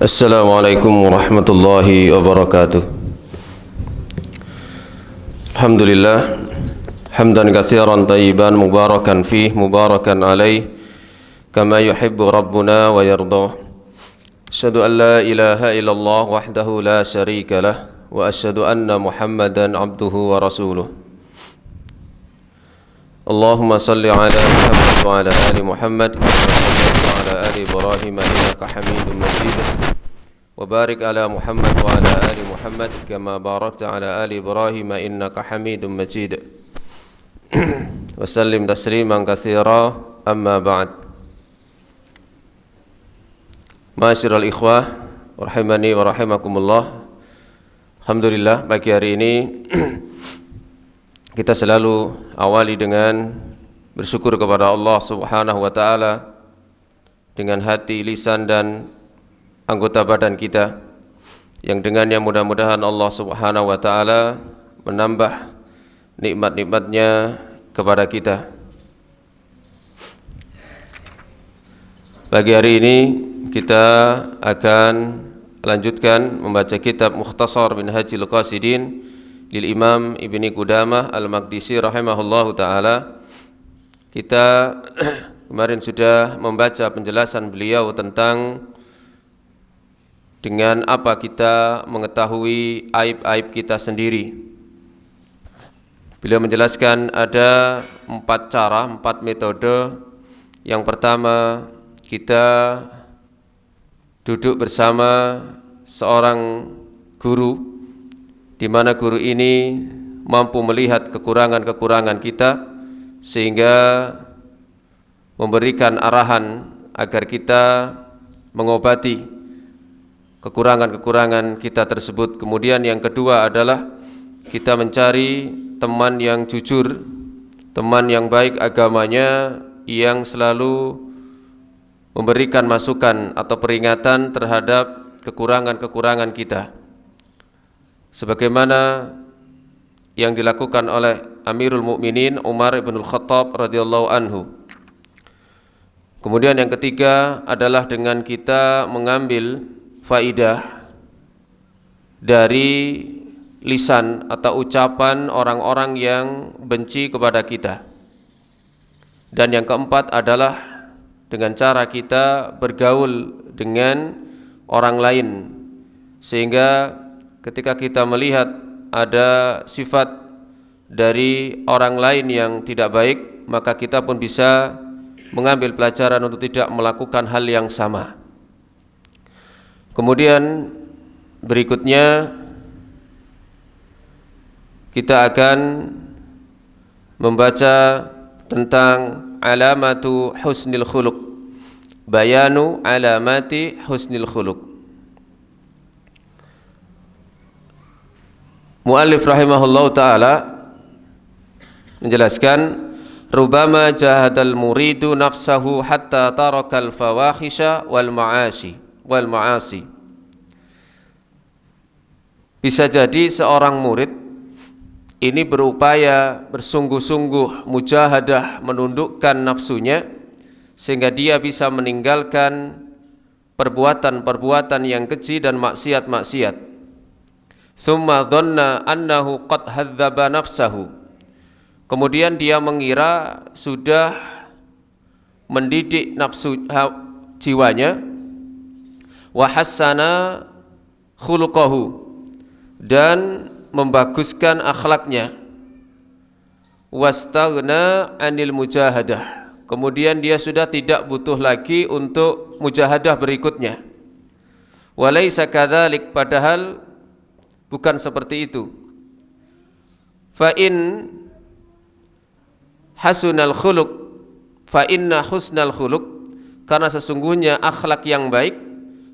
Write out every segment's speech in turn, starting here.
Assalamualaikum warahmatullahi wabarakatuh. Alhamdulillah hamdan katsiran tayyiban mubarakan fih mubarakan alaih kama yuhibbu rabbuna wa yardah. Asyhadu an la ilaha illallah wahdahu la syarika lah wa asyhadu anna Muhammadan abduhu wa rasuluh. Allahumma salli ala Muhammad wa ala ali Muhammad wa ala ali Ibrahim innaka Hamidum Majid. Wa barik ala Muhammad wa ala ali Muhammad kama barakta ala ali Ibrahim innaka Hamidum Majid. Wa sallim tasliman katsira amma ba'd. Ma'asyiral ikhwah rahimani wa rahimakumullah. Alhamdulillah pagi hari ini kita selalu awali dengan bersyukur kepada Allah Subhanahu wa taala dengan hati, lisan dan anggota badan kita, yang dengannya mudah-mudahan Allah Subhanahu wa taala menambah nikmat-nikmatnya kepada kita. Pagi hari ini kita akan lanjutkan membaca kitab Mukhtasar Minhajil Qasidin lil Imam Ibni Qudamah Al-Maqdisi rahimahullahu taala. Kita kemarin sudah membaca penjelasan beliau tentang dengan apa kita mengetahui aib-aib kita sendiri. Beliau menjelaskan ada 4 cara, 4 metode. Yang pertama, kita duduk bersama seorang guru, di mana guru ini mampu melihat kekurangan-kekurangan kita sehingga memberikan arahan agar kita mengobati kekurangan-kekurangan kita tersebut. Kemudian yang kedua adalah kita mencari teman yang jujur, teman yang baik agamanya, yang selalu memberikan masukan atau peringatan terhadap kekurangan-kekurangan kita, sebagaimana yang dilakukan oleh Amirul Mukminin Umar ibn Khattab radhiyallahu anhu. Kemudian yang ketiga adalah dengan kita mengambil faidah dari lisan atau ucapan orang-orang yang benci kepada kita. Dan yang keempat adalah dengan cara kita bergaul dengan orang lain, sehingga ketika kita melihat ada sifat dari orang lain yang tidak baik, maka kita pun bisa mengambil pelajaran untuk tidak melakukan hal yang sama. Kemudian berikutnya kita akan membaca tentang alamatu husnil khuluq, bayanu alamati husnil khuluq. Muallif rahimahullahu taala menjelaskan, rubama jahadal muridu nafsahu hatta tarakal fawahisha wal ma'asi. Bisa jadi seorang murid ini berupaya bersungguh-sungguh mujahadah menundukkan nafsunya sehingga dia bisa meninggalkan perbuatan-perbuatan yang keji dan maksiat-maksiat. Summa dhanna annahu qad hadzaba nafsahu. Kemudian dia mengira sudah mendidik nafsu jiwanya, wa hassana khuluqahu, dan membaguskan akhlaknya, wastaghna anil mujahadah. Kemudian dia sudah tidak butuh lagi untuk mujahadah berikutnya. Walaysa kadzalik, padahal bukan seperti itu. Fa in hasunal khuluq, fa inna husnal khuluq, karena sesungguhnya akhlak yang baik,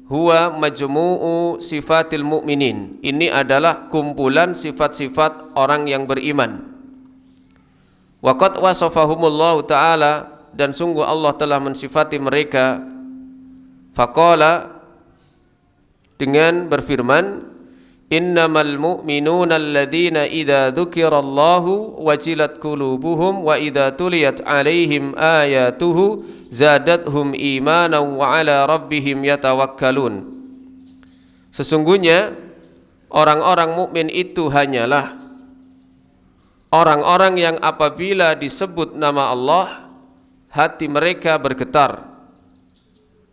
huwa majmu'u sifatil mu'minin, ini adalah kumpulan sifat-sifat orang yang beriman. Wa qad wasafahumullahu ta'ala, dan sungguh Allah telah mensifati mereka. Faqala, dengan berfirman, innamal mu'minuna alladhina idza dzukirallahu wajilat qulubuhum wa idza tuliyat alaihim ayatuhu zadathum imanan wa ala rabbihim yatawakkalun. Sesungguhnya orang-orang mukmin itu hanyalah orang-orang yang apabila disebut nama Allah hati mereka bergetar.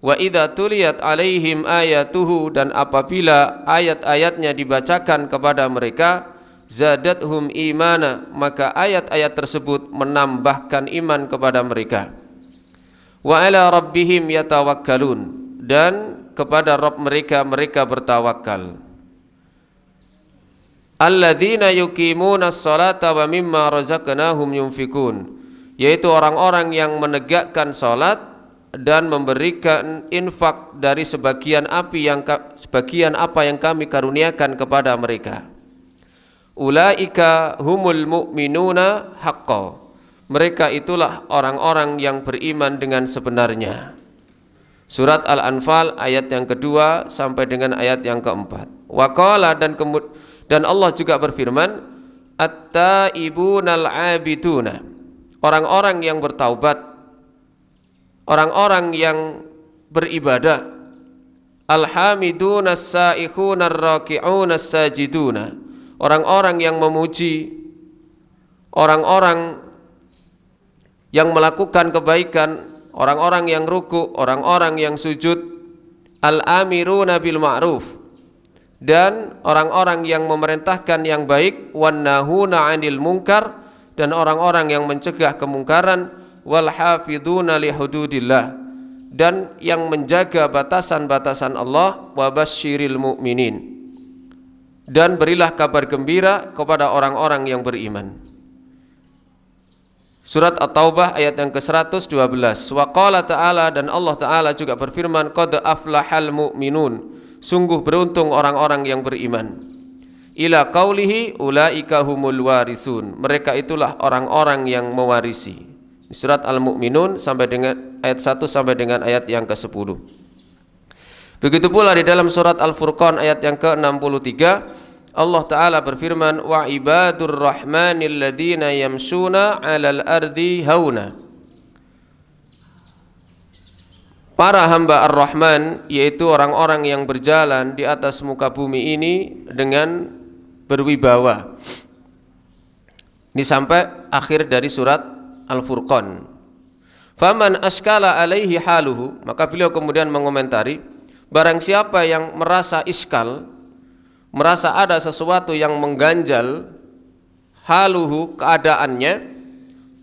Wa idza tuliyat alaihim ayatuhu, dan apabila ayat-ayatnya dibacakan kepada mereka, zadathum imana, maka ayat-ayat tersebut menambahkan iman kepada mereka. Wa ala rabbihim yatawakkalun, dan kepada Rabb mereka bertawakal. Alladzina yuqimuna as-salata wa mimma razaqnahum yunfikun, yaitu orang-orang yang menegakkan salat dan memberikan infak dari sebagian apa yang kami karuniakan kepada mereka. Ulaika humul mu'minuna haqqan, mereka itulah orang-orang yang beriman dengan sebenarnya. Surat Al-Anfal ayat yang kedua sampai dengan ayat yang keempat. Waqala, dan Allah juga berfirman, at-taibunal abiduna, orang-orang yang bertaubat, orang-orang yang beribadah, alhamiduna as-sa'ikhuna ar-raki'una as-sajiduna, orang-orang yang memuji, orang-orang yang melakukan kebaikan, orang-orang yang ruku, orang-orang yang sujud, al-amiruna bil ma'ruf, dan orang-orang yang memerintahkan yang baik, wan nahuna 'anil munkar, dan orang-orang yang mencegah kemungkaran, wal hafiduna li hududillah, dan yang menjaga batasan-batasan Allah, wa basyiril mu'minin, dan berilah kabar gembira kepada orang-orang yang beriman. Surat At-Taubah ayat yang ke-112. Wa qala ta'ala, dan Allah Ta'ala juga berfirman, qad aflahal mu'minun, sungguh beruntung orang-orang yang beriman. Ila qaulihi ulaika humul warisun, mereka itulah orang-orang yang mewarisi. Surat Al-Mu'minun sampai dengan ayat 1 sampai dengan ayat yang ke-10. Begitu pula di dalam surat Al-Furqan ayat yang ke-63, Allah Ta'ala berfirman, wa ibadur rahmanil ladina yamshuna 'alal ardi hauna, para hamba Ar-Rahman, yaitu orang-orang yang berjalan di atas muka bumi ini dengan berwibawa. Ini sampai akhir dari surat Al-Furqan. Faman askala alaihi haluhu, maka beliau kemudian mengomentari, barang siapa yang merasa iskal, merasa ada sesuatu yang mengganjal, haluhu, keadaannya,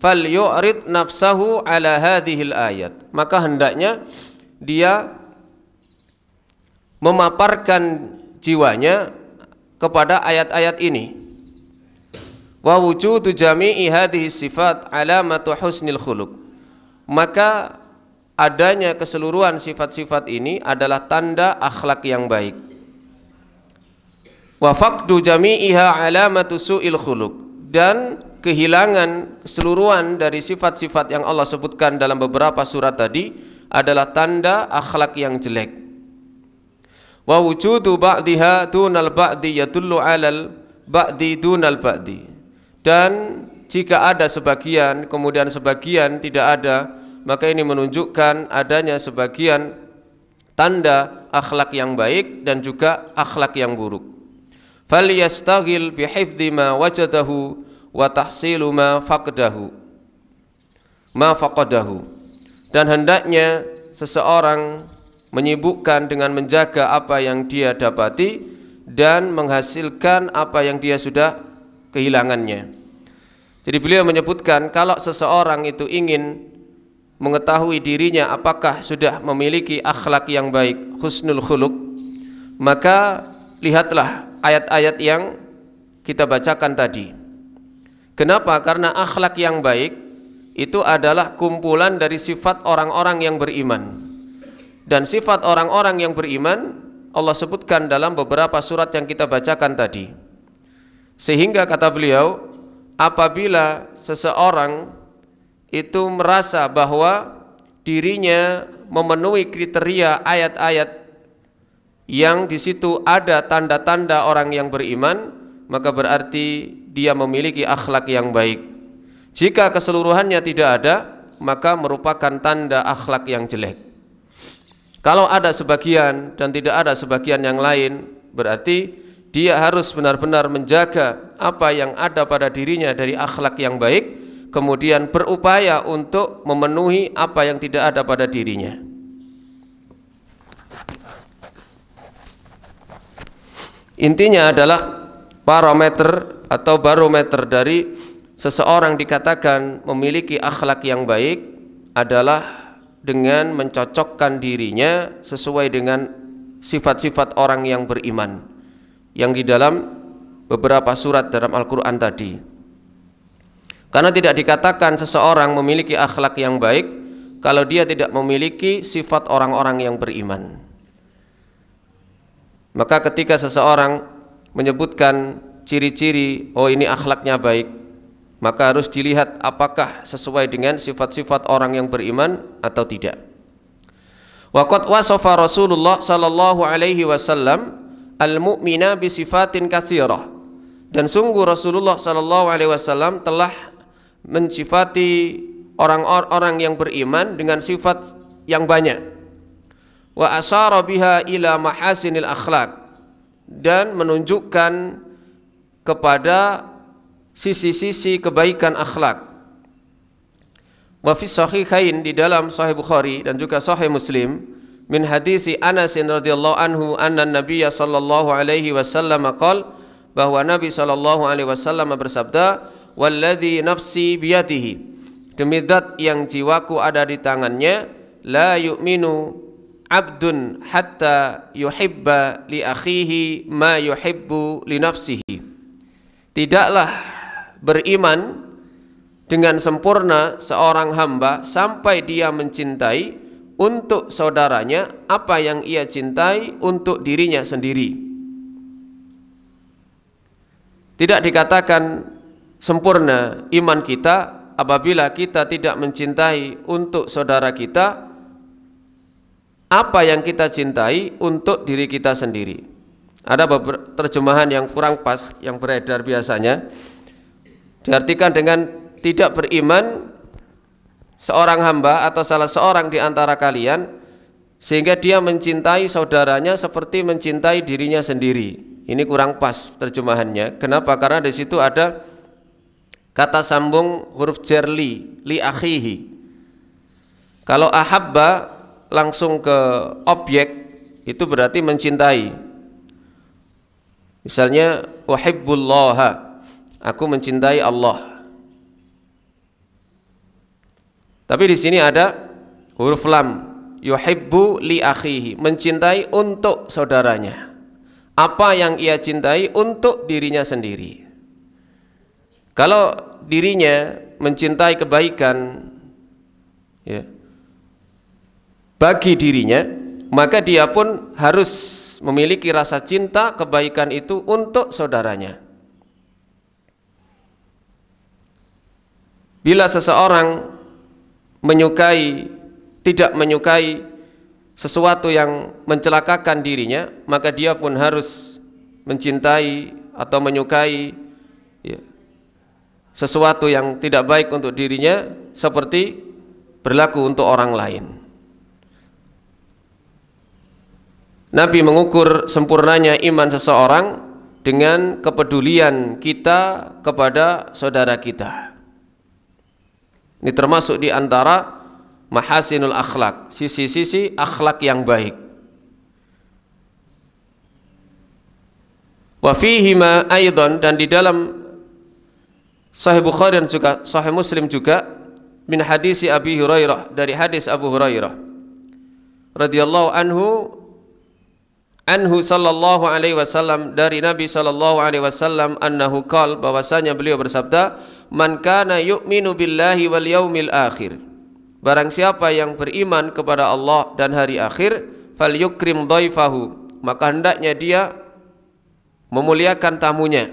fal yu'rid nafsahu ala hadhil ayat, maka hendaknya dia memaparkan jiwanya kepada ayat-ayat ini. Wa wujudu jami'i hadhihi sifat alamatu husnil khuluq, maka adanya keseluruhan sifat-sifat ini adalah tanda akhlak yang baik. Wa faqdu jami'iha alamatu su'il khuluq, dan kehilangan keseluruhan dari sifat-sifat yang Allah sebutkan dalam beberapa surat tadi adalah tanda akhlak yang jelek. Wa wujudu ba'diha dunal ba'di yadullu 'alal ba'di dunal ba'di, dan jika ada sebagian kemudian sebagian tidak ada, maka ini menunjukkan adanya sebagian tanda akhlak yang baik dan juga akhlak yang buruk. Falyastaghil bihifdzi ma wajadahu wa tahsilu ma faqadahu, dan hendaknya seseorang menyibukkan dengan menjaga apa yang dia dapati dan menghasilkan apa yang dia sudah kehilangannya. Jadi beliau menyebutkan, kalau seseorang itu ingin mengetahui dirinya apakah sudah memiliki akhlak yang baik, husnul khuluq, maka lihatlah ayat-ayat yang kita bacakan tadi. Kenapa? Karena akhlak yang baik itu adalah kumpulan dari sifat orang-orang yang beriman. Dan sifat orang-orang yang beriman Allah sebutkan dalam beberapa surat yang kita bacakan tadi. Sehingga kata beliau, apabila seseorang itu merasa bahwa dirinya memenuhi kriteria ayat-ayat yang di situ ada tanda-tanda orang yang beriman, maka berarti dia memiliki akhlak yang baik. Jika keseluruhannya tidak ada, maka merupakan tanda akhlak yang jelek. Kalau ada sebagian dan tidak ada sebagian yang lain, berarti dia harus benar-benar menjaga apa yang ada pada dirinya dari akhlak yang baik, kemudian berupaya untuk memenuhi apa yang tidak ada pada dirinya. Intinya adalah parameter atau barometer dari seseorang dikatakan memiliki akhlak yang baik adalah dengan mencocokkan dirinya sesuai dengan sifat-sifat orang yang beriman yang di dalam beberapa surat dalam Al-Quran tadi. Karena tidak dikatakan seseorang memiliki akhlak yang baik kalau dia tidak memiliki sifat orang-orang yang beriman. Maka ketika seseorang menyebutkan ciri-ciri, oh ini akhlaknya baik, maka harus dilihat apakah sesuai dengan sifat-sifat orang yang beriman atau tidak. Wa qad wasafa Rasulullah sallallahu alaihi wasallam al-mu'mina bi sifatin katsirah. Dan sungguh Rasulullah sallallahu alaihi wasallam telah mensifati orang-orang yang beriman dengan sifat yang banyak. Wa asyara biha ila mahasinil akhlaq, dan menunjukkan kepada sisi-sisi kebaikan akhlak. Wa fi sahihain, di dalam Sahih Bukhari dan juga Sahih Muslim, min hadisi Anas radhiyallahu anhu anna Nabiyya sallallahu alaihi wasallam qala, bahwa Nabi sallallahu alaihi wasallam bersabda, walladzi nafsi biyadihi, demi zat yang jiwaku ada di tangannya, la yu'minu abdun hatta yuhibba li akhihi ma yuhibbu li nafsihi. Tidaklah beriman dengan sempurna seorang hamba sampai dia mencintai untuk saudaranya apa yang ia cintai untuk dirinya sendiri. Tidak dikatakan sempurna iman kita apabila kita tidak mencintai untuk saudara kita apa yang kita cintai untuk diri kita sendiri. Ada beberapa terjemahan yang kurang pas yang beredar biasanya, diartikan dengan tidak beriman seorang hamba atau salah seorang di antara kalian sehingga dia mencintai saudaranya seperti mencintai dirinya sendiri. Ini kurang pas terjemahannya. Kenapa? Karena di situ ada kata sambung huruf jar li akhihi. Kalau ahabba langsung ke objek itu berarti mencintai. Misalnya uhibbullaha, aku mencintai Allah. Tapi di sini ada huruf lam, yuhibbu li akhihi, mencintai untuk saudaranya. Apa yang ia cintai untuk dirinya sendiri. Kalau dirinya mencintai kebaikan ya, bagi dirinya, maka dia pun harus memiliki rasa cinta kebaikan itu untuk saudaranya. Bila seseorang tidak menyukai sesuatu yang mencelakakan dirinya, maka dia pun harus mencintai atau menyukai ya, sesuatu yang tidak baik untuk dirinya seperti berlaku untuk orang lain. Nabi mengukur sempurnanya iman seseorang dengan kepedulian kita kepada saudara kita. Ini termasuk di antara mahasinul akhlak, sisi-sisi akhlak yang baik. Wa fihi ma aidan, dan di dalam Sahih Bukhari dan juga Sahih Muslim juga min hadisi Abi Hurairah, dari hadis Abu Hurairah radhiyallahu anhu sallallahu alaihi wasallam, dari Nabi sallallahu alaihi wasallam, annahu qala, bahwasanya beliau bersabda, man kana yu'minu billahi wal yaumil akhir, barang siapa yang beriman kepada Allah dan hari akhir, falyukrim dhaifahu, maka hendaknya dia memuliakan tamunya.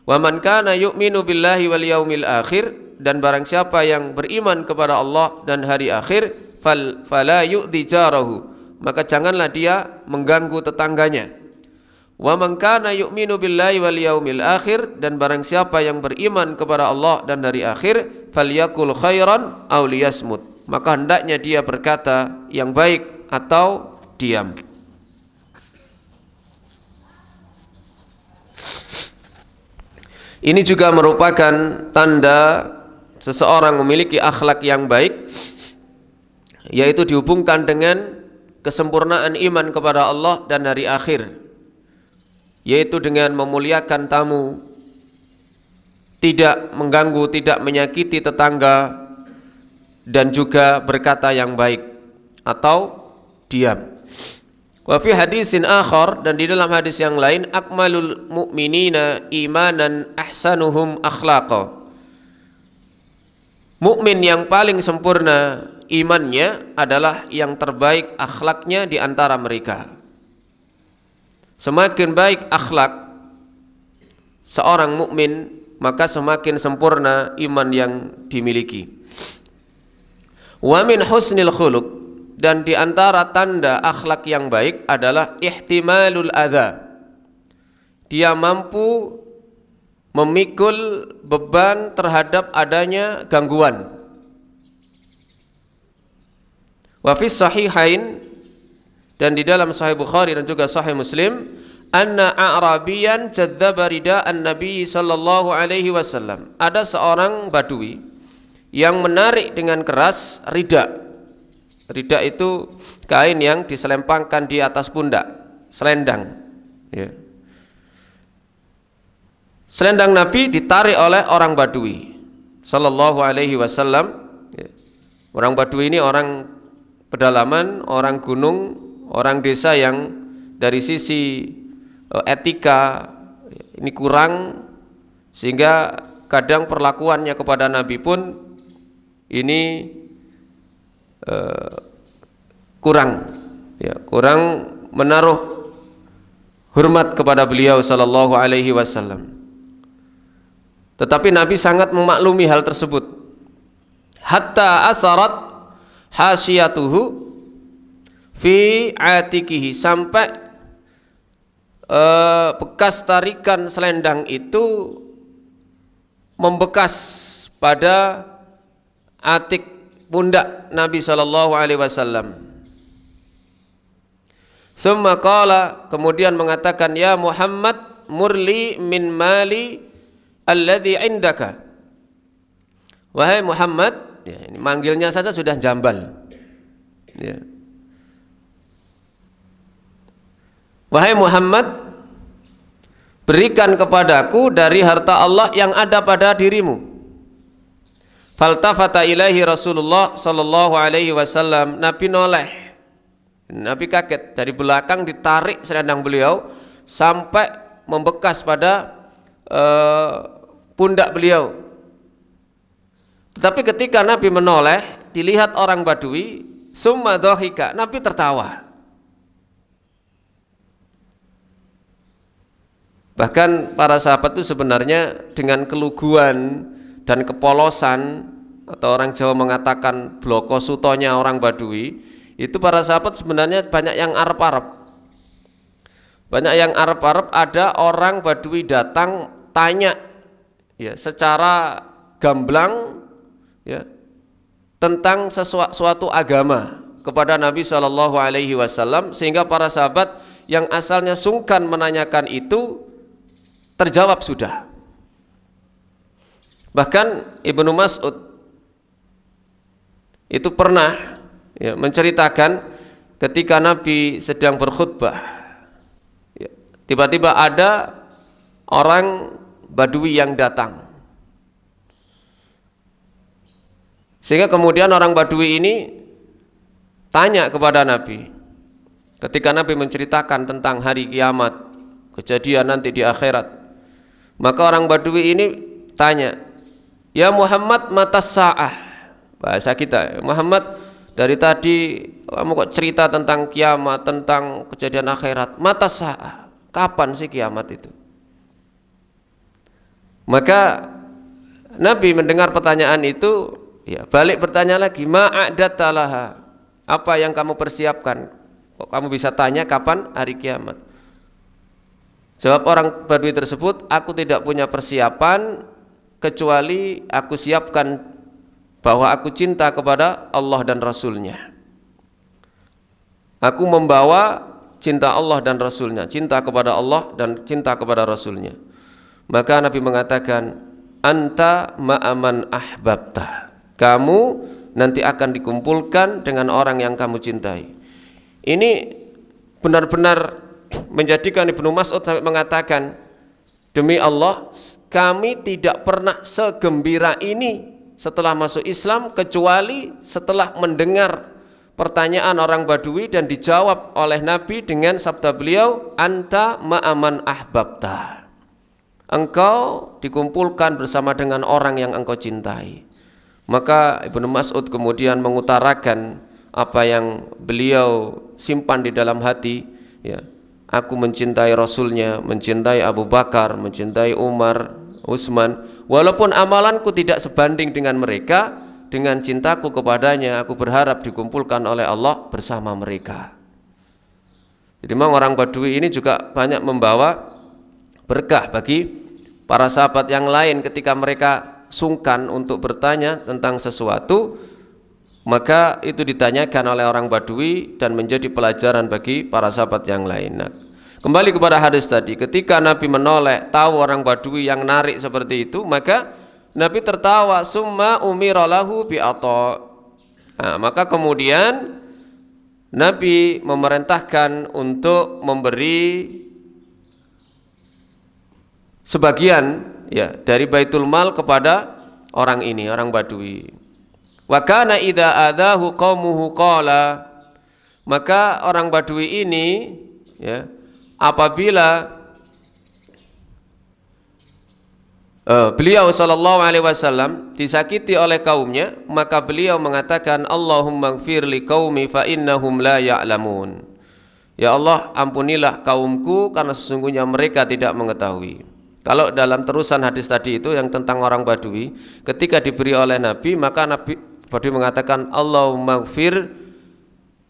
Wa man kana yu'minu billahi wal yaumil akhir, dan barang siapa yang beriman kepada Allah dan hari akhir, fala yu'dhi jarahu, maka janganlah dia mengganggu tetangganya. Wa man kana yu'minu billahi wal yaumil akhir, dan barang siapa yang beriman kepada Allah dan hari akhir, falyakul khairan aw liyasmut, maka hendaknya dia berkata yang baik atau diam. Ini juga merupakan tanda seseorang memiliki akhlak yang baik, yaitu dihubungkan dengan kesempurnaan iman kepada Allah dan hari akhir, yaitu dengan memuliakan tamu, tidak mengganggu, tidak menyakiti tetangga, dan juga berkata yang baik atau diam. Wa fi hadisin akhar, dan di dalam hadis yang lain, akmalul mu'minina imanan ahsanuhum akhlaqa. Mukmin yang paling sempurna imannya adalah yang terbaik akhlaknya di antara mereka. Semakin baik akhlak seorang mukmin, maka semakin sempurna iman yang dimiliki. Wa min husnil khuluq, dan di antara tanda akhlak yang baik adalah ihtimalul adza. Dia mampu memikul beban terhadap adanya gangguan. Wa fis sahihain, dan di dalam Sahih Bukhari dan juga Sahih Muslim, anna a'rabiyan jadzaba rida'an Nabi sallallahu alaihi wasallam. Ada seorang badui yang menarik dengan keras rida. Rida itu kain yang diselempangkan di atas pundak, selendang. Ya. Selendang Nabi ditarik oleh orang Badui sallallahu alaihi wasallam. Ya. Orang Badui ini orang pedalaman, orang gunung, orang desa yang dari sisi etika ini kurang, sehingga kadang perlakuannya kepada Nabi pun ini kurang menaruh hormat kepada beliau sallallahu alaihi wasallam. Tetapi Nabi sangat memaklumi hal tersebut. Hatta asarat hasyatuhu fi atikihi, sampai bekas tarikan selendang itu membekas pada atik pundak Nabi sallallahu alaihi wasallam. Summa qala, kemudian mengatakan, ya Muhammad, murli min mali alladhi indaka. Wahai Muhammad, ya, ini manggilnya saja sudah jambal. Ya. Wahai Muhammad, berikan kepadaku dari harta Allah yang ada pada dirimu. Faltafata ilaihi Rasulullah sallallahu alaihi wasallam. Nabi noleh. Nabi kaget, dari belakang ditarik selendang beliau sampai membekas pada pundak beliau. Tetapi ketika Nabi menoleh, dilihat orang Badui, summa dhahika, Nabi tertawa. Bahkan para sahabat itu sebenarnya dengan keluguan dan kepolosan, atau orang Jawa mengatakan bloko sutonya orang Badui, itu para sahabat sebenarnya banyak yang arep-arep. Banyak yang arep-arep, ada orang Badui datang tanya ya secara gamblang ya tentang suatu agama kepada Nabi sallallahu alaihi wasallam, sehingga para sahabat yang asalnya sungkan menanyakan itu terjawab sudah. Bahkan Ibnu Mas'ud itu pernah ya, menceritakan ketika Nabi sedang berkhutbah, ya, tiba-tiba ada orang Badui yang datang, sehingga kemudian orang Badui ini tanya kepada Nabi. Ketika Nabi menceritakan tentang hari kiamat, kejadian nanti di akhirat, maka orang Badui ini tanya, ya Muhammad, matas sa'ah. Bahasa kita, Muhammad, dari tadi kamu kok cerita tentang kiamat, tentang kejadian akhirat, matas sa'ah, kapan sih kiamat itu? Maka Nabi mendengar pertanyaan itu, ya balik bertanya lagi, ma'adat talaha, apa yang kamu persiapkan? Kok kamu bisa tanya kapan hari kiamat? Jawab orang Badui tersebut, aku tidak punya persiapan kecuali aku siapkan bahwa aku cinta kepada Allah dan Rasulnya. Aku membawa cinta Allah dan Rasulnya, cinta kepada Allah dan cinta kepada Rasulnya. Maka Nabi mengatakan, anta ma'aman ahbabta. Kamu nanti akan dikumpulkan dengan orang yang kamu cintai. Ini benar-benar menjadikan Ibnu Mas'ud sampai mengatakan, demi Allah, kami tidak pernah segembira ini setelah masuk Islam kecuali setelah mendengar pertanyaan orang Badui dan dijawab oleh Nabi dengan sabda beliau, anta ma'aman ahbabta. Engkau dikumpulkan bersama dengan orang yang engkau cintai. Maka Ibnu Mas'ud kemudian mengutarakan apa yang beliau simpan di dalam hati, ya. Aku mencintai Rasulnya, mencintai Abu Bakar, mencintai Umar, Utsman, walaupun amalanku tidak sebanding dengan mereka, dengan cintaku kepadanya aku berharap dikumpulkan oleh Allah bersama mereka. Jadi memang orang Badui ini juga banyak membawa berkah bagi para sahabat yang lain ketika mereka sungkan untuk bertanya tentang sesuatu, maka itu ditanyakan oleh orang Badui dan menjadi pelajaran bagi para sahabat yang lain. Nah, kembali kepada hadis tadi, ketika Nabi menoleh tahu orang Badui yang narik seperti itu, maka Nabi tertawa, summa umira lahu bi'ata. Nah, maka kemudian Nabi memerintahkan untuk memberi sebagian, ya, dari Baitul Mal kepada orang ini, orang Badui. Wa kana idza adahu qaumuhu qala. Maka orang Badui ini, ya, apabila beliau sallallahu alaihi wasallam disakiti oleh kaumnya, maka beliau mengatakan, Allahumma ighfir li qaumi fa innahum la ya'lamun. Ya Allah, ampunilah kaumku karena sesungguhnya mereka tidak mengetahui. Kalau dalam terusan hadis tadi itu yang tentang orang Badui, ketika diberi oleh Nabi, maka Nabi Badui mengatakan, Allahumma ighfir,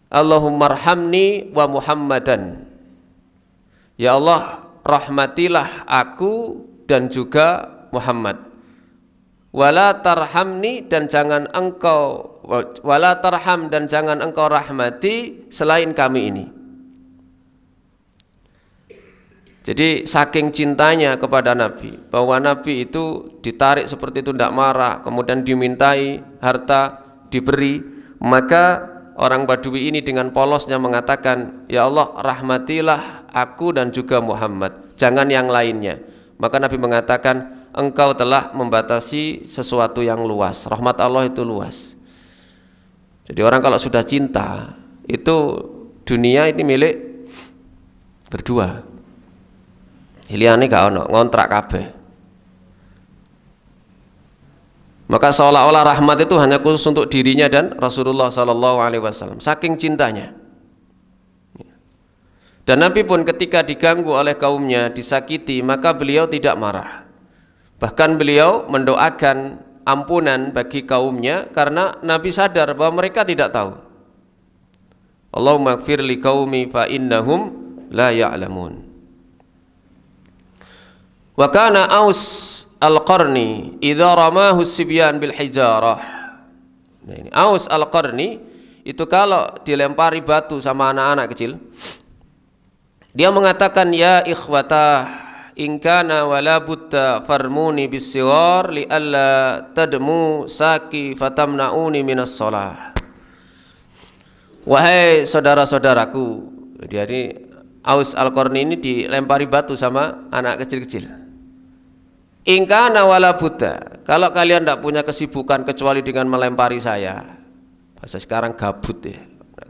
Allahumma arhamni wa Muhammadan. Ya Allah, rahmatilah aku dan juga Muhammad. Wala tarhamni, dan jangan engkau, wala tarham, dan jangan engkau rahmati selain kami ini. Jadi saking cintanya kepada Nabi, bahwa Nabi itu ditarik seperti itu, tidak marah, kemudian dimintai harta, diberi, maka orang Badui ini dengan polosnya mengatakan, ya Allah, rahmatilah aku dan juga Muhammad, jangan yang lainnya. Maka Nabi mengatakan, engkau telah membatasi sesuatu yang luas. Rahmat Allah itu luas. Jadi orang kalau sudah cinta, itu dunia ini milik berdua. Liyane gak ono, ngontrak kabeh. Maka seolah-olah rahmat itu hanya khusus untuk dirinya dan Rasulullah sallallahu alaihi wasallam, saking cintanya. Dan Nabi pun ketika diganggu oleh kaumnya, disakiti, maka beliau tidak marah. Bahkan beliau mendoakan ampunan bagi kaumnya karena Nabi sadar bahwa mereka tidak tahu. Allahumma ighfir li qaumi fa innahum la ya'lamun. Wa kana Aus al-Qarni idza ramahu sibyan bil hijarah. Nah, ini Aus al-Qarni itu kalau dilempari batu sama anak-anak kecil, dia mengatakan, ya ikhwatah, in kana wala budda farmuni bis-siwar li alla tadmu saki fatamnauni minas shalah. Wahai saudara-saudaraku, dia ini Aus al-Qarni ini dilempari batu sama anak kecil-kecil. In kana wala budda, kalau kalian tidak punya kesibukan kecuali dengan melempari saya, bahasa sekarang gabut ya,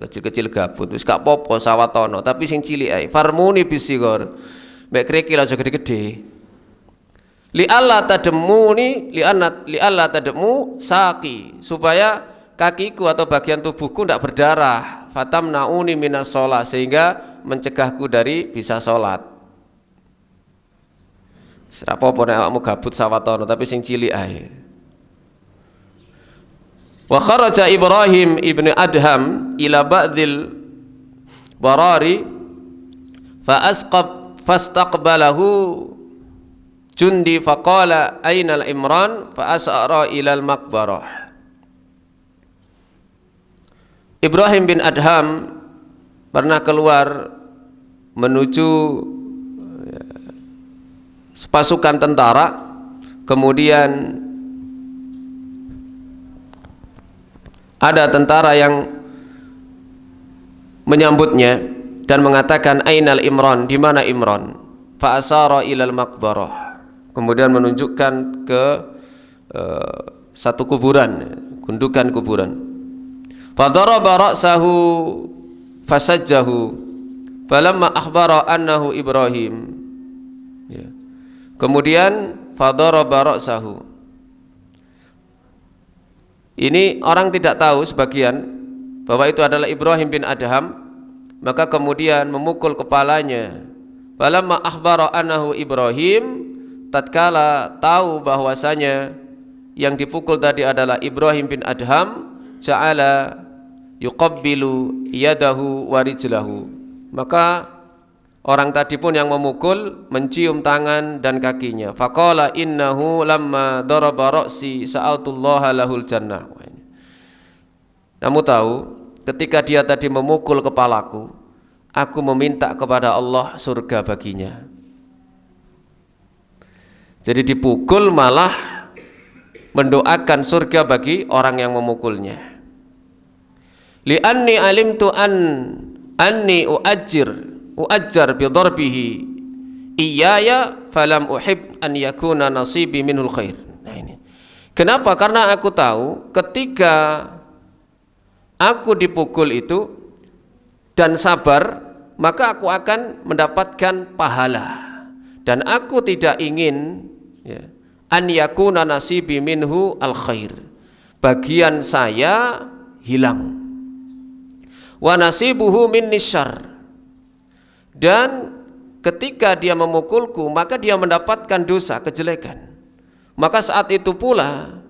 kecil-kecil gabut, wis gak popo sawatono, tapi sing cilik ae, farmuni bis-siwar, mbek krikil aja gede-gede. Li alla tademuni, li alla tademu saki, supaya kakiku atau bagian tubuhku tidak berdarah. Fatamnauni minas shalah, sehingga mencegahku dari bisa sholat. Serapopo nek awakmu gabut sawatono, tapi sing cilik ae. Wa kharaja Ibrahim ibn Adham ila ba'dil barari fa asqab fastaqbalahu jundi faqala aina al-imran fa asara ila al-maqbarah. Ibrahim bin Adham pernah keluar menuju pasukan tentara, kemudian ada tentara yang menyambutnya dan mengatakan ainal Imran, di mana Imran? Fa asara ilal maqbarah, kemudian menunjukkan ke satu kuburan, gundukan kuburan. Fa daraba ra'sahu fasajjahu falamma akhbara annahu Ibrahim, ya. Kemudian fa daraba ra'sahu, ini orang tidak tahu sebagian bahwa itu adalah Ibrahim bin Adham, maka kemudian memukul kepalanya. Falamma akhbara annahu Ibrahim, tatkala tahu bahwasanya yang dipukul tadi adalah Ibrahim bin Adham, ja'ala yuqabbilu yadahu wa rijlahu, maka orang tadi pun yang memukul mencium tangan dan kakinya. Faqala innahu lamma daraba ra'si sa'altullaha lahul jannah. Kamu tahu, ketika dia tadi memukul kepalaku, aku meminta kepada Allah surga baginya. Jadi dipukul malah mendoakan surga bagi orang yang memukulnya. Li'anni alimtu anni uajjar bi darbihi iyaya falam uhib an yakuna nasibi minul khair. Nah ini. Kenapa? Karena aku tahu ketika aku dipukul itu dan sabar, maka aku akan mendapatkan pahala, dan aku tidak ingin, ya, an yakuna nasibi minhu al khair, bagian saya hilang, wa nasibuhu minni syarr, dan ketika dia memukulku maka dia mendapatkan dosa, kejelekan. Maka saat itu pula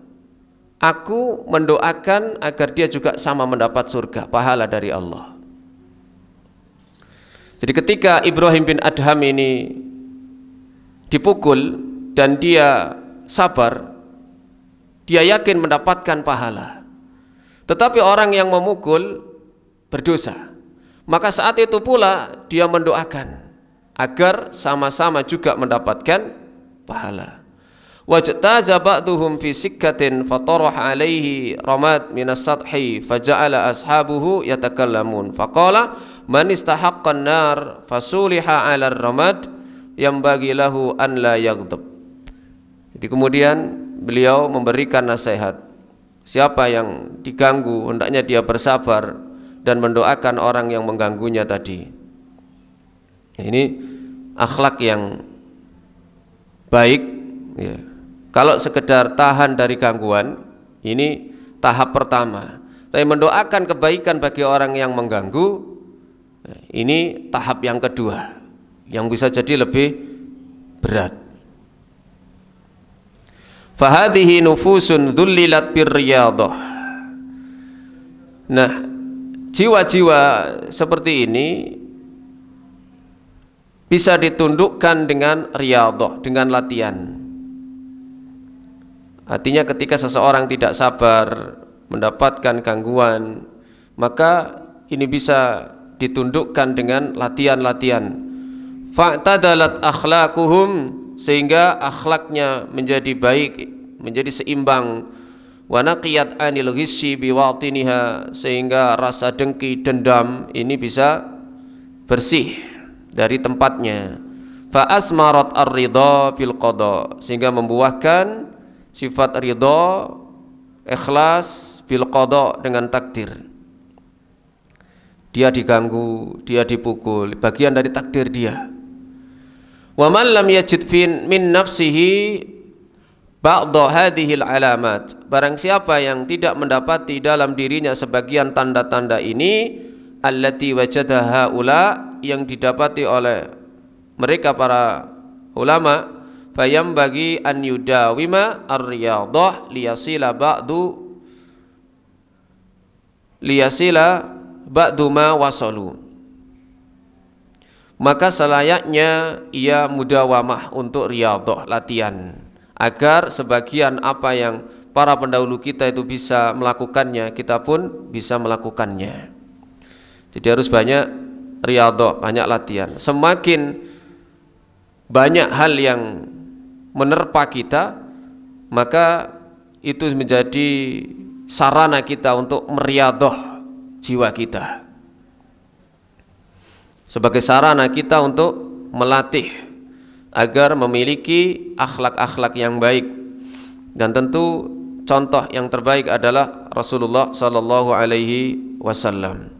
aku mendoakan agar dia juga sama mendapat surga, pahala dari Allah. Jadi ketika Ibrahim bin Adham ini dipukul dan dia sabar, dia yakin mendapatkan pahala. Tetapi orang yang memukul berdosa, maka saat itu pula dia mendoakan agar sama-sama juga mendapatkan pahala. Wajtaza ba'duhum fi sikkatin fataraha alaihi ramad minas sathi faja'ala ashabuhu yatakallamun faqala man istahaqqan nar fasuliha 'ala ramad yambagi lahu an la yaghdab. Jadi kemudian beliau memberikan nasihat, siapa yang diganggu hendaknya dia bersabar dan mendoakan orang yang mengganggunya tadi. Ini akhlak yang baik, ya. Kalau sekedar tahan dari gangguan, ini tahap pertama. Tapi mendoakan kebaikan bagi orang yang mengganggu, ini tahap yang kedua, yang bisa jadi lebih berat. Fahadhihi nufusun dhullilat birriyadah. Nah, jiwa-jiwa seperti ini bisa ditundukkan dengan riyadah, dengan latihan. Artinya ketika seseorang tidak sabar mendapatkan gangguan, maka ini bisa ditundukkan dengan latihan-latihan. Fa'tadalat akhlaquhum, sehingga akhlaknya menjadi baik, menjadi seimbang. Wa naqiyat anil ghisyi biwatiniha, sehingga rasa dengki, dendam ini bisa bersih dari tempatnya. Fa asmarat ar-ridha bil qada, sehingga membuahkan sifat ridha, ikhlas bil qada, dengan takdir. Dia diganggu, dia dipukul, bagian dari takdir dia. Wa man lam yajid min nafsihi ba'dha hadhil alamat, barang siapa yang tidak mendapati dalam dirinya sebagian tanda-tanda ini, allati wajadaha ula, yang didapati oleh mereka para ulama, fayam bagi an yudawima ar-riyadah liyasila ba'du ma wasalu, maka selayaknya ia mudawamah untuk riyadah, latihan, agar sebagian apa yang para pendahulu kita itu bisa melakukannya, kita pun bisa melakukannya. Jadi harus banyak riyadhah, banyak latihan. Semakin banyak hal yang menerpa kita, maka itu menjadi sarana kita untuk meriyadhah jiwa kita, sebagai sarana kita untuk melatih agar memiliki akhlak-akhlak yang baik. Dan tentu contoh yang terbaik adalah Rasulullah sallallahu alaihi wasallam.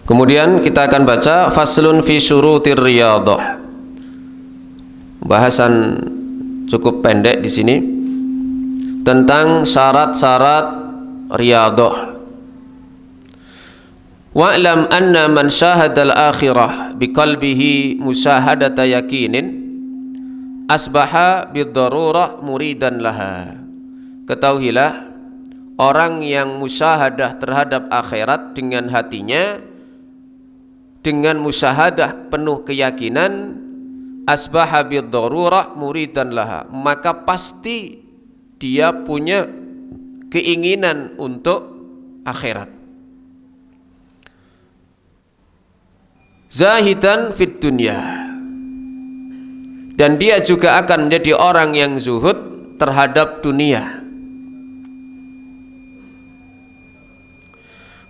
Kemudian kita akan baca faslun fi syurutir riyadhah. Bahasan cukup pendek di sini tentang syarat-syarat riyadhah. Wa'lam anna man syahadal akhirah biqalbihi musyahadata yakinin asbaha bid-darurah muridan laha. Ketahuilah, orang yang musyahadah terhadap akhirat dengan hatinya, dengan musyahadah penuh keyakinan, asbaha bid-darurah muridan laha, maka pasti dia punya keinginan untuk akhirat. Zahidan fid dunya, dan dia juga akan menjadi orang yang zuhud terhadap dunia.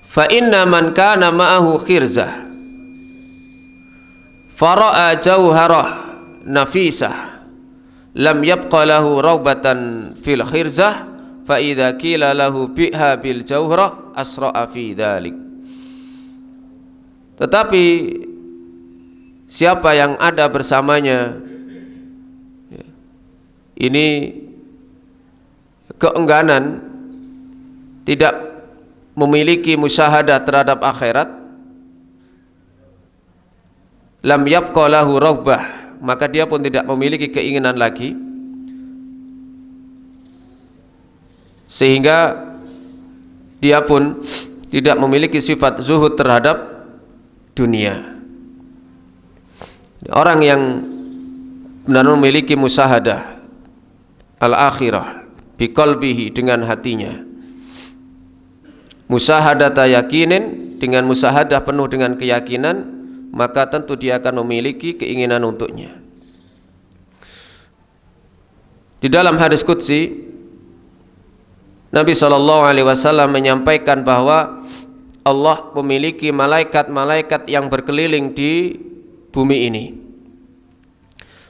Fa inna man kana ma'ahu khirzah fara'a jauharah nafisah lam yabqa lahu raubatan fil khirzah fa idza qila lahu biha bil jauhrah asra'a fi dzalik. Tetapi siapa yang ada bersamanya ini keengganan, tidak memiliki musyahadah terhadap akhirat, lam yabqa lahu raghbah, maka dia pun tidak memiliki keinginan lagi, sehingga dia pun tidak memiliki sifat zuhud terhadap dunia. Orang yang benar memiliki musyahadah al-akhirah biqalbihi, dengan hatinya, musyahadata yakinin, dengan musyahadah penuh dengan keyakinan, maka tentu dia akan memiliki keinginan untuknya. Di dalam hadis qudsi, Nabi SAW menyampaikan bahwa Allah memiliki malaikat-malaikat yang berkeliling di bumi ini.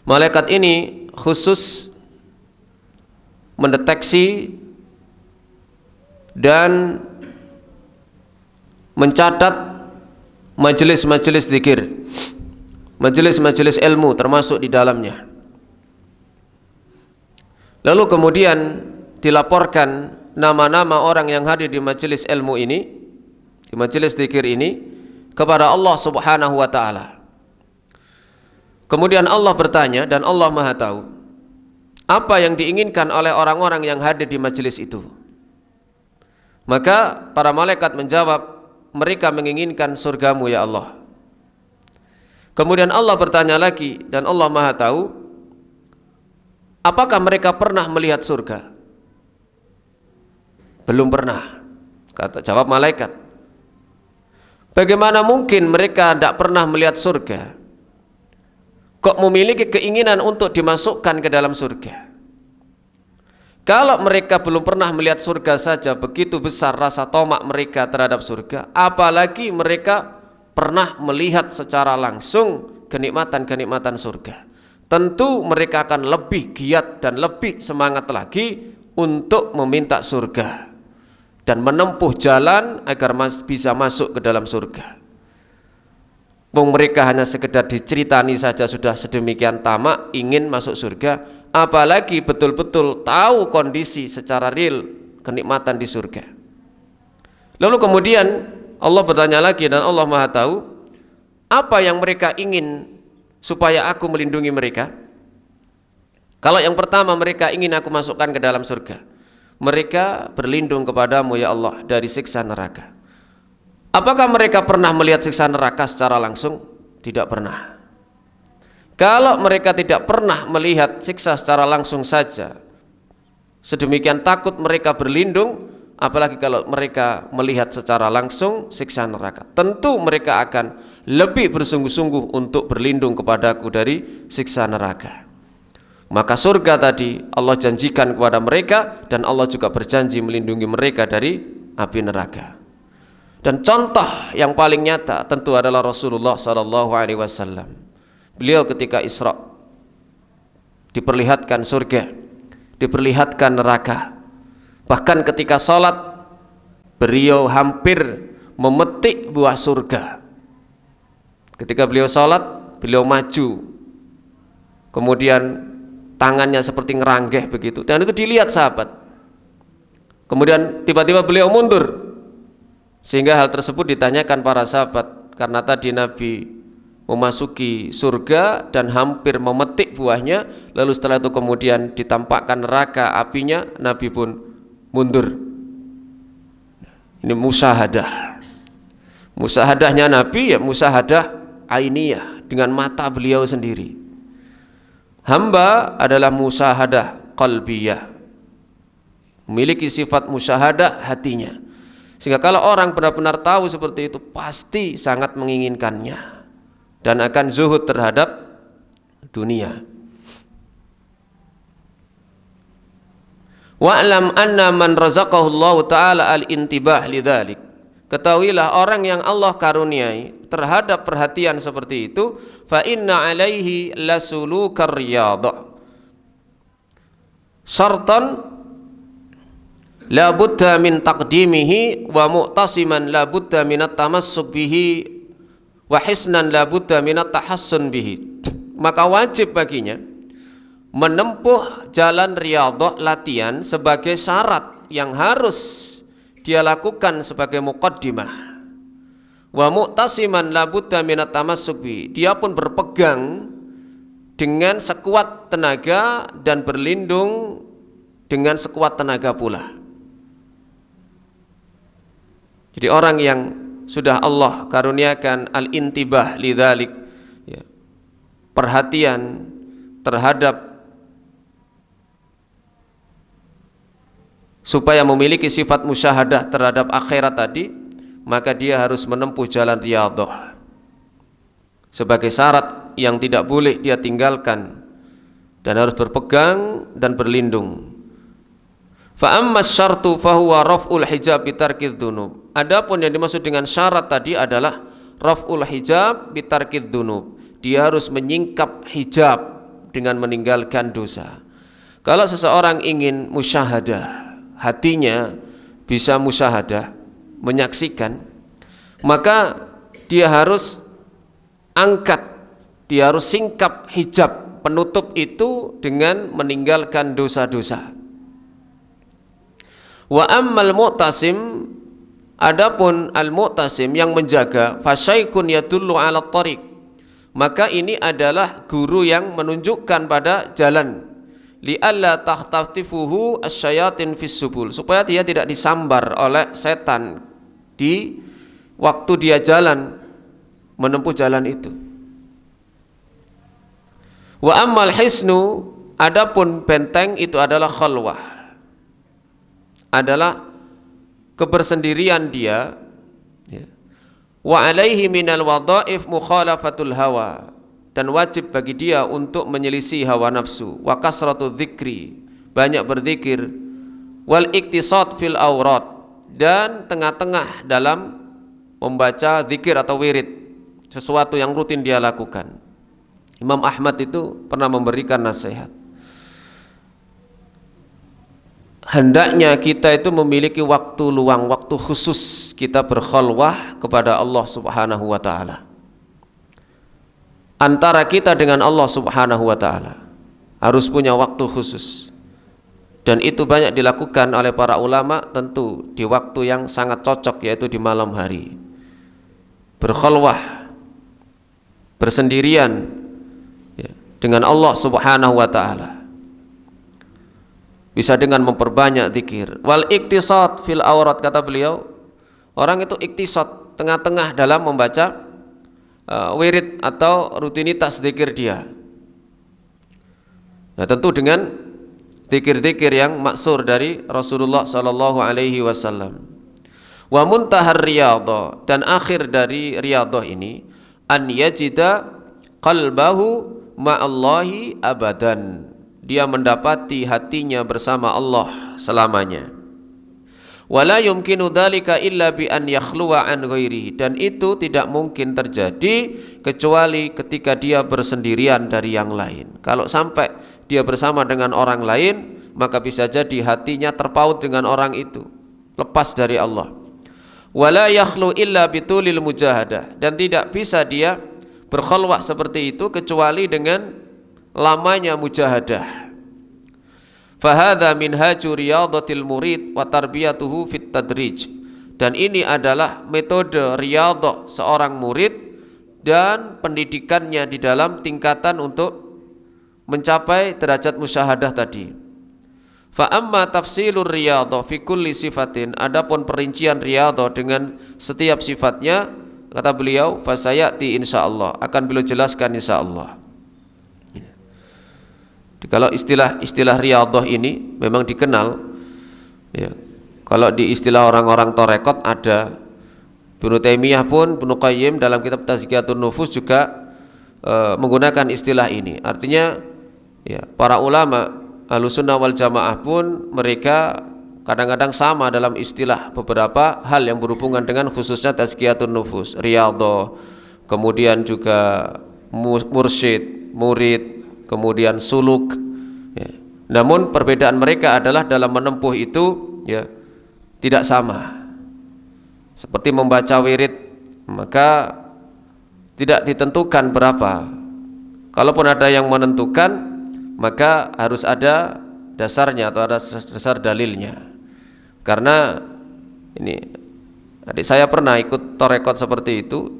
Malaikat ini khusus mendeteksi dan mencatat majelis-majelis zikir, majelis-majelis ilmu termasuk di dalamnya. Lalu kemudian dilaporkan nama-nama orang yang hadir di majelis ilmu ini, di majelis zikir ini, kepada Allah Subhanahu wa ta'ala. Kemudian Allah bertanya, dan Allah Maha tahu apa yang diinginkan oleh orang-orang yang hadir di majelis itu. Maka para malaikat menjawab, mereka menginginkan surgamu ya Allah. Kemudian Allah bertanya lagi, dan Allah Maha tahu, apakah mereka pernah melihat surga? Belum pernah, kata jawab malaikat. Bagaimana mungkin mereka tidak pernah melihat surga, kok memiliki keinginan untuk dimasukkan ke dalam surga? Kalau mereka belum pernah melihat surga saja begitu besar rasa tomak mereka terhadap surga, apalagi mereka pernah melihat secara langsung kenikmatan-kenikmatan surga. Tentu mereka akan lebih giat dan lebih semangat lagi untuk meminta surga dan menempuh jalan agar bisa masuk ke dalam surga. Mereka hanya sekedar diceritani saja sudah sedemikian tamak ingin masuk surga, apalagi betul-betul tahu kondisi secara real kenikmatan di surga. Lalu kemudian Allah bertanya lagi, dan Allah Maha tahu apa yang mereka ingin supaya aku melindungi mereka. Kalau yang pertama mereka ingin aku masukkan ke dalam surga, mereka berlindung kepadamu ya Allah dari siksa neraka. Apakah mereka pernah melihat siksa neraka secara langsung? Tidak pernah. Kalau mereka tidak pernah melihat siksa secara langsung saja, sedemikian takut mereka berlindung, apalagi kalau mereka melihat secara langsung siksa neraka. Tentu mereka akan lebih bersungguh-sungguh untuk berlindung kepadaku dari siksa neraka. Maka surga tadi Allah janjikan kepada mereka, dan Allah juga berjanji melindungi mereka dari api neraka. Dan contoh yang paling nyata tentu adalah Rasulullah SAW. Beliau ketika Isra diperlihatkan surga, diperlihatkan neraka. Bahkan ketika sholat beliau hampir memetik buah surga. Ketika beliau sholat, beliau maju, kemudian tangannya seperti ngeranggeh begitu, dan itu dilihat sahabat. Kemudian tiba-tiba beliau mundur, sehingga hal tersebut ditanyakan para sahabat, karena tadi Nabi memasuki surga dan hampir memetik buahnya, lalu setelah itu kemudian ditampakkan neraka apinya, Nabi pun mundur. Ini musyahadah. Musyahadahnya Nabi ya musyahadah ainiyah, dengan mata beliau sendiri. Hamba adalah musyahadah qalbiyah, memiliki sifat musyahadah hatinya, sehingga kalau orang benar-benar tahu seperti itu pasti sangat menginginkannya dan akan zuhud terhadap dunia. Wa'lam anna man razaqahu Allah Ta'ala al-intibah lidzalik. Ketahuilah orang yang Allah karuniai terhadap perhatian seperti itu, fa inna alaihi lasulukar riyadah syartan la budda min taqdimihi wa mu'tasiman la budda min at-tamassuk bihi wa hisnan la budda min at-tahassun bihi. Maka wajib baginya menempuh jalan riyadhah latihan sebagai syarat yang harus dia lakukan sebagai muqaddimah. Wa mu'tasiman la budda min at-tamassuk bihi. Dia pun berpegang dengan sekuat tenaga dan berlindung dengan sekuat tenaga pula. Jadi orang yang sudah Allah karuniakan al-intibah lidzalik, ya, perhatian terhadap supaya memiliki sifat musyahadah terhadap akhirat tadi, maka dia harus menempuh jalan riyadhah sebagai syarat yang tidak boleh dia tinggalkan dan harus berpegang dan berlindung. Fa amma syartu fa huwa raf'ul hijab bi tarkidz dzunub. Adapun yang dimaksud dengan syarat tadi adalah raf'ul hijab bi tarkidz dzunub. Dia harus menyingkap hijab dengan meninggalkan dosa. Kalau seseorang ingin musyahadah, hatinya bisa musyahadah, menyaksikan, maka dia harus angkat, dia harus singkap hijab penutup itu dengan meninggalkan dosa-dosa. Wa ammal mu'tasim, adapun al-mu'tasim yang menjaga, fasyaikhun yadullu ala tariq, maka ini adalah guru yang menunjukkan pada jalan, li'alla tahtatifuhu asyayatin fis subul, supaya dia tidak disambar oleh setan di waktu dia jalan menempuh jalan itu. Wa ammal hisnu, adapun benteng itu adalah khalwah, adalah kebersendirian dia, ya. Wa alaihi minal wadhaif mukhalafatul hawa, dan wajib bagi dia untuk menyelisih hawa nafsu, wa kasratu dzikri, banyak berzikir, wal iktisad fil aurat, dan tengah-tengah dalam membaca zikir atau wirid, sesuatu yang rutin dia lakukan. Imam Ahmad itu pernah memberikan nasihat, hendaknya kita itu memiliki waktu luang, waktu khusus kita berkhalwah kepada Allah Subhanahu wa ta'ala, antara kita dengan Allah Subhanahu wa ta'ala harus punya waktu khusus, dan itu banyak dilakukan oleh para ulama tentu di waktu yang sangat cocok, yaitu di malam hari, berkhalwah, bersendirian, ya, dengan Allah Subhanahu wa ta'ala, bisa dengan memperbanyak zikir. Wal iktisad fil aurat, kata beliau, orang itu iktisad, tengah-tengah dalam membaca wirid atau rutinitas zikir dia. Nah, tentu dengan zikir-zikir yang maksur dari Rasulullah sallallahu alaihi wasallam. Wa muntahar riyadhah, dan akhir dari riyadhah ini an yajida qalbahu ma'allahi abadan, dia mendapati hatinya bersama Allah selamanya. Wala yumkinu dzalika illa bi an yakhluwa an ghairihi, dan itu tidak mungkin terjadi kecuali ketika dia bersendirian dari yang lain. Kalau sampai dia bersama dengan orang lain, maka bisa jadi hatinya terpaut dengan orang itu, lepas dari Allah. Wala yakhlu illa bitulil mujahadah, dan tidak bisa dia berkhalwah seperti itu kecuali dengan lamanya mujahadah. Fahadha minhaju riyadatil murid wa tarbiyatuhu fit tadrij, dan ini adalah metode riyadah seorang murid dan pendidikannya di dalam tingkatan untuk mencapai derajat musyahadah tadi. Fa amma tafsilur riyadhah fi kulli sifatin, adapun perincian riyadhah dengan setiap sifatnya, kata beliau, fasayati insyaallah, akan beliau jelaskan insyaallah. Kalau istilah riyadhah ini memang dikenal ya. Kalau di istilah orang-orang tarekat ada, Ibnu Taimiyah pun, Ibnu Qayyim dalam kitab Tazkiyatun Nufus juga menggunakan istilah ini. Artinya ya, para ulama Ahlussunnah wal Jamaah pun mereka kadang-kadang sama dalam istilah beberapa hal yang berhubungan dengan khususnya Tazkiyatun Nufus, riyadhah, kemudian juga mursyid, murid, kemudian suluk ya. Namun perbedaan mereka adalah dalam menempuh itu ya tidak sama. Seperti membaca wirid, maka tidak ditentukan berapa. Kalaupun ada yang menentukan, maka harus ada dasarnya atau ada dasar dalilnya. Karena ini adik saya pernah ikut tarekat seperti itu.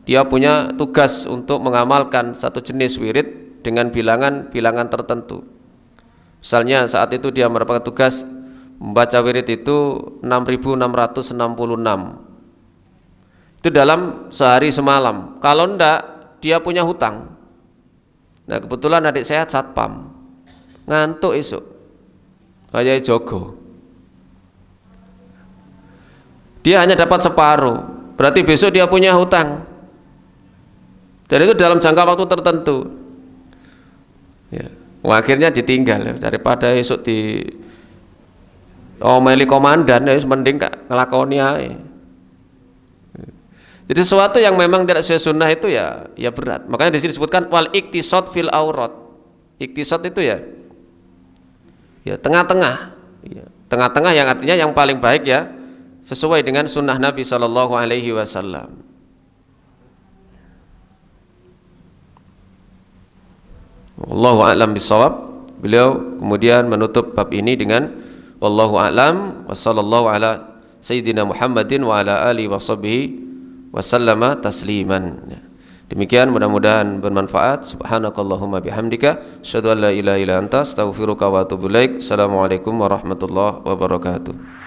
Dia punya tugas untuk mengamalkan satu jenis wirid dengan bilangan tertentu. Misalnya saat itu dia mendapatkan tugas membaca wirid itu 6.666. Itu dalam sehari semalam. Kalau enggak, dia punya hutang. Nah, kebetulan adik saya satpam, ngantuk esok, kayak jogo. Dia hanya dapat separuh, berarti besok dia punya hutang. Dan itu dalam jangka waktu tertentu. Ya. Akhirnya ditinggal, daripada esok di omeli komandan, ya mending ngelakoni ae. Jadi sesuatu yang memang tidak sesuai sunnah itu ya berat. Makanya di sini disebutkan wal iktisad fil aurat. Iktisad itu ya tengah-tengah. Ya, tengah-tengah yang artinya yang paling baik ya sesuai dengan sunnah Nabi sallallahu alaihi wasallam. Wallahu a'lam bishawab. Beliau kemudian menutup bab ini dengan wallahu a'lam wa sallallahu ala sayyidina Muhammadin wa ala alihi washabbihi wasallama tasliman. Demikian, mudah-mudahan bermanfaat. Subhanakallahumma bihamdika asyhadu an la ilaha illa anta astaghfiruka wa atubu ilaik. Assalamualaikum warahmatullahi wabarakatuh.